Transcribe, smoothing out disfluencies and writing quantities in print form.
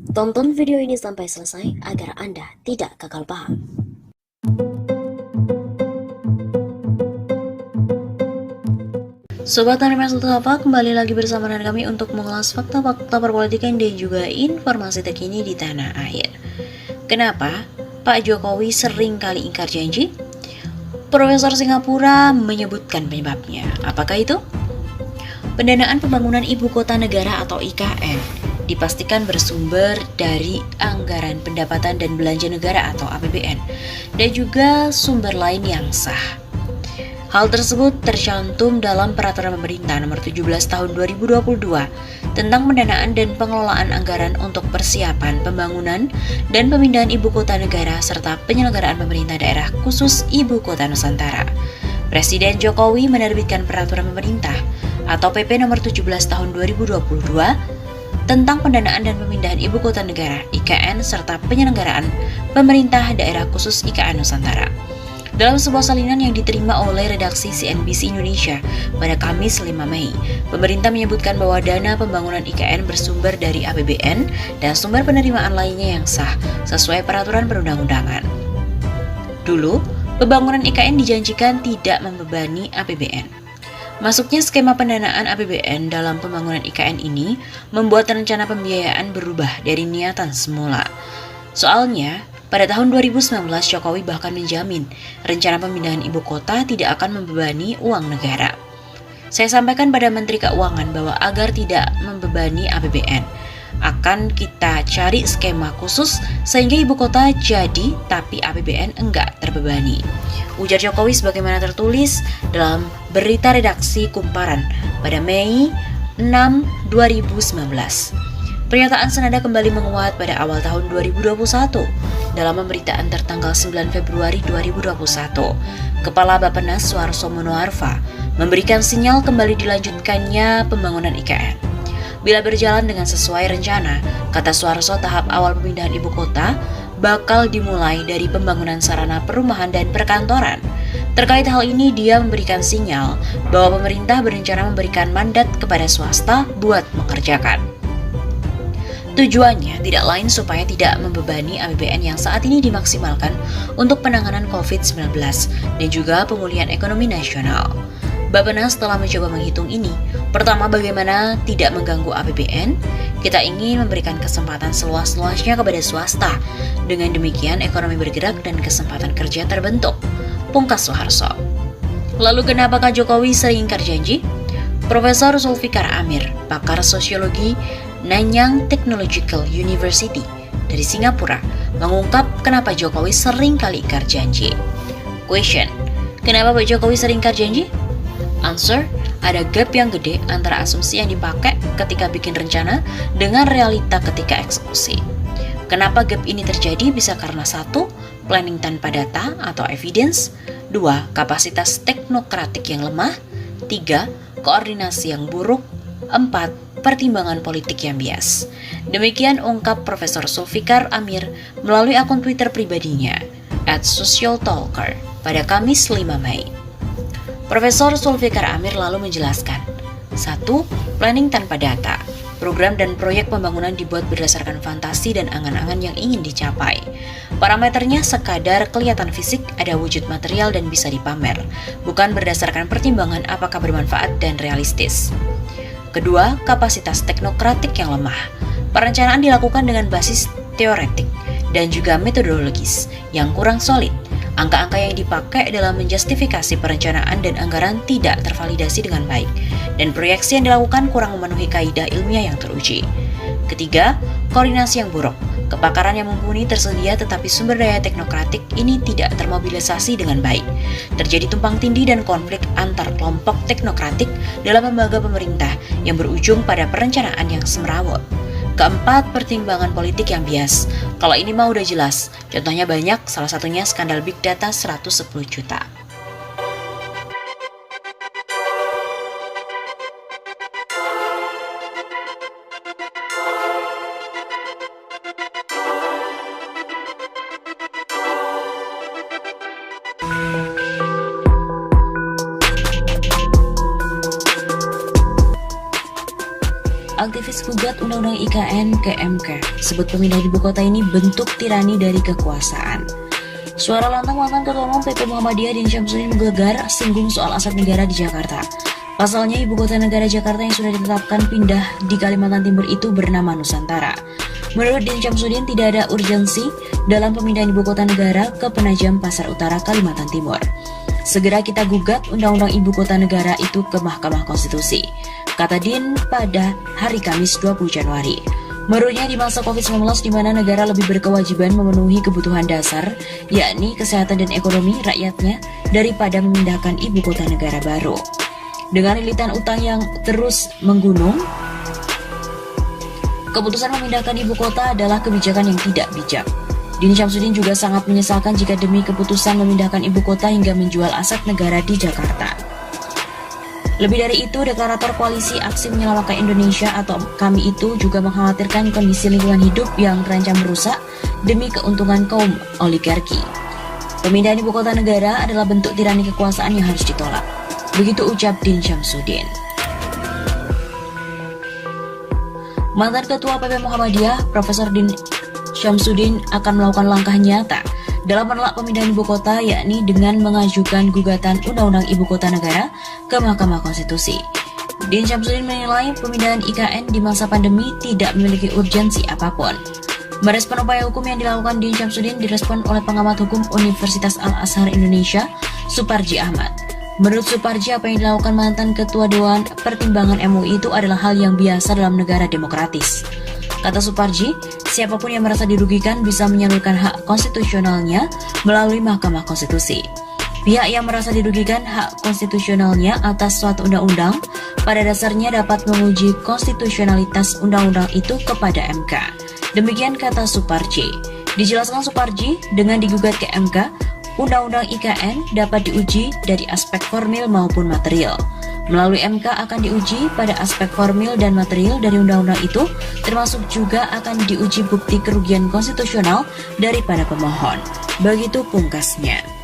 Tonton video ini sampai selesai agar Anda tidak gagal paham. Sobat Animas Apa, kembali lagi bersama dengan kami untuk mengulas fakta-fakta perpolitikan dan juga informasi terkini di tanah air. Kenapa Pak Jokowi sering kali ingkar janji? Profesor Singapura menyebutkan penyebabnya. Apakah itu? Pendanaan pembangunan ibu kota negara atau IKN dipastikan bersumber dari anggaran pendapatan dan belanja negara atau APBN dan juga sumber lain yang sah. Hal tersebut tercantum dalam Peraturan Pemerintah Nomor 17 Tahun 2022 tentang pendanaan dan pengelolaan anggaran untuk persiapan pembangunan dan pemindahan ibu kota negara serta penyelenggaraan pemerintah daerah khusus ibu kota Nusantara. Presiden Jokowi menerbitkan Peraturan Pemerintah atau PP Nomor 17 Tahun 2022 tentang pendanaan dan pemindahan ibu kota negara (IKN) serta penyelenggaraan pemerintah daerah khusus IKN Nusantara. Dalam sebuah salinan yang diterima oleh redaksi CNBC Indonesia pada Kamis 5 Mei, pemerintah menyebutkan bahwa dana pembangunan IKN bersumber dari APBN dan sumber penerimaan lainnya yang sah sesuai peraturan perundang-undangan. Dulu, pembangunan IKN dijanjikan tidak membebani APBN. Masuknya skema pendanaan APBN dalam pembangunan IKN ini membuat rencana pembiayaan berubah dari niatan semula. Soalnya, pada tahun 2019, Jokowi bahkan menjamin rencana pemindahan ibu kota tidak akan membebani uang negara. Saya sampaikan pada Menteri Keuangan bahwa agar tidak membebani APBN, akan kita cari skema khusus sehingga ibu kota jadi tapi APBN enggak terbebani. Ujar Jokowi sebagaimana tertulis dalam berita redaksi Kumparan pada Mei 6, 2019. Pernyataan senada kembali menguat pada awal tahun 2021. Dalam pemberitaan tertanggal 9 Februari 2021, Kepala Bappenas Suharso Monoarfa memberikan sinyal kembali dilanjutkannya pembangunan IKN. Bila berjalan dengan sesuai rencana, kata Suharso, tahap awal pemindahan ibu kota bakal dimulai dari pembangunan sarana perumahan dan perkantoran. Terkait hal ini, dia memberikan sinyal bahwa pemerintah berencana memberikan mandat kepada swasta buat mengerjakan. Tujuannya tidak lain supaya tidak membebani APBN yang saat ini dimaksimalkan untuk penanganan COVID-19 dan juga pemulihan ekonomi nasional. Bappenas telah mencoba menghitung ini. Pertama, bagaimana tidak mengganggu APBN? Kita ingin memberikan kesempatan seluas-luasnya kepada swasta. Dengan demikian, ekonomi bergerak dan kesempatan kerja terbentuk, pungkas Soeharto. Lalu kenapakah Jokowi sering ingkar janji? Profesor Zulfikar Amir, pakar sosiologi Nanyang Technological University dari Singapura, mengungkap kenapa Jokowi sering kali ingkar janji. Question: kenapa Pak Jokowi sering ingkar janji? Answer: ada gap yang gede antara asumsi yang dipakai ketika bikin rencana dengan realita ketika eksekusi. Kenapa gap ini terjadi? Bisa karena 1. Planning tanpa data atau evidence. 2. Kapasitas teknokratik yang lemah. 3. Koordinasi yang buruk. 4. Pertimbangan politik yang bias. Demikian ungkap Profesor Zulfikar Amir melalui akun Twitter pribadinya @socialtalker pada Kamis 5 Mei. Profesor Zulfikar Amir lalu menjelaskan, 1. Planning tanpa data. Program dan proyek pembangunan dibuat berdasarkan fantasi dan angan-angan yang ingin dicapai. Parameternya sekadar kelihatan fisik, ada wujud material dan bisa dipamer, bukan berdasarkan pertimbangan apakah bermanfaat dan realistis. Kedua, kapasitas teknokratik yang lemah. Perencanaan dilakukan dengan basis teoretik dan juga metodologis yang kurang solid. Angka-angka yang dipakai dalam menjustifikasi perencanaan dan anggaran tidak tervalidasi dengan baik, dan proyeksi yang dilakukan kurang memenuhi kaidah ilmiah yang teruji. Ketiga, koordinasi yang buruk. Kepakaran yang mumpuni tersedia tetapi sumber daya teknokratik ini tidak termobilisasi dengan baik. Terjadi tumpang tindih dan konflik antar kelompok teknokratik dalam lembaga pemerintah yang berujung pada perencanaan yang semrawut. Keempat, pertimbangan politik yang bias. Kalau ini mah udah jelas. Contohnya banyak, salah satunya skandal Big Data 110 juta. aktivis gugat Undang-Undang IKN ke MK, sebut pemindahan ibu kota ini bentuk tirani dari kekuasaan. Suara lantang mantan Ketua Umum PP Muhammadiyah Din Syamsuddin menggelegar singgung soal aset negara di Jakarta. Pasalnya, ibu kota negara Jakarta yang sudah ditetapkan pindah di Kalimantan Timur itu bernama Nusantara. Menurut Din Syamsuddin, tidak ada urgensi dalam pemindahan ibu kota negara ke Penajam Pasar Utara, Kalimantan Timur. Segera kita gugat Undang-Undang Ibu Kota Negara itu ke Mahkamah Konstitusi, kata Din pada hari Kamis 20 Januari. Menurutnya, di masa COVID-19 di mana negara lebih berkewajiban memenuhi kebutuhan dasar, yakni kesehatan dan ekonomi rakyatnya, daripada memindahkan ibu kota negara baru. Dengan lilitan utang yang terus menggunung, keputusan memindahkan ibu kota adalah kebijakan yang tidak bijak. Din Syamsuddin juga sangat menyesalkan jika demi keputusan memindahkan ibu kota hingga menjual aset negara di Jakarta. Lebih dari itu, deklarator Koalisi Aksi Menyelamatkan Indonesia atau KAMI itu juga mengkhawatirkan kondisi lingkungan hidup yang terancam merusak demi keuntungan kaum oligarki. Pemindahan ibu kota negara adalah bentuk tirani kekuasaan yang harus ditolak. Begitu ucap Din Syamsuddin. Mantan Ketua PP Muhammadiyah, Profesor Din Syamsuddin akan melakukan langkah nyata dalam menolak pemindahan ibu kota, yakni dengan mengajukan gugatan Undang-Undang Ibu Kota Negara ke Mahkamah Konstitusi. Din Syamsuddin menilai pemindahan IKN di masa pandemi tidak memiliki urgensi apapun. Merespon upaya hukum yang dilakukan Din Syamsuddin direspon oleh pengamat hukum Universitas Al-Azhar Indonesia, Suparji Ahmad. Menurut Suparji, apa yang dilakukan mantan Ketua Dewan Pertimbangan MUI itu adalah hal yang biasa dalam negara demokratis. Kata Suparji, siapapun yang merasa dirugikan bisa menyalurkan hak konstitusionalnya melalui Mahkamah Konstitusi. Pihak yang merasa dirugikan hak konstitusionalnya atas suatu undang-undang pada dasarnya dapat menguji konstitusionalitas undang-undang itu kepada MK. Demikian kata Suparji. Dijelaskan Suparji, dengan digugat ke MK, Undang-Undang IKN dapat diuji dari aspek formil maupun material. Melalui MK akan diuji pada aspek formil dan material dari undang-undang itu, termasuk juga akan diuji bukti kerugian konstitusional daripada pemohon. Begitu pungkasnya.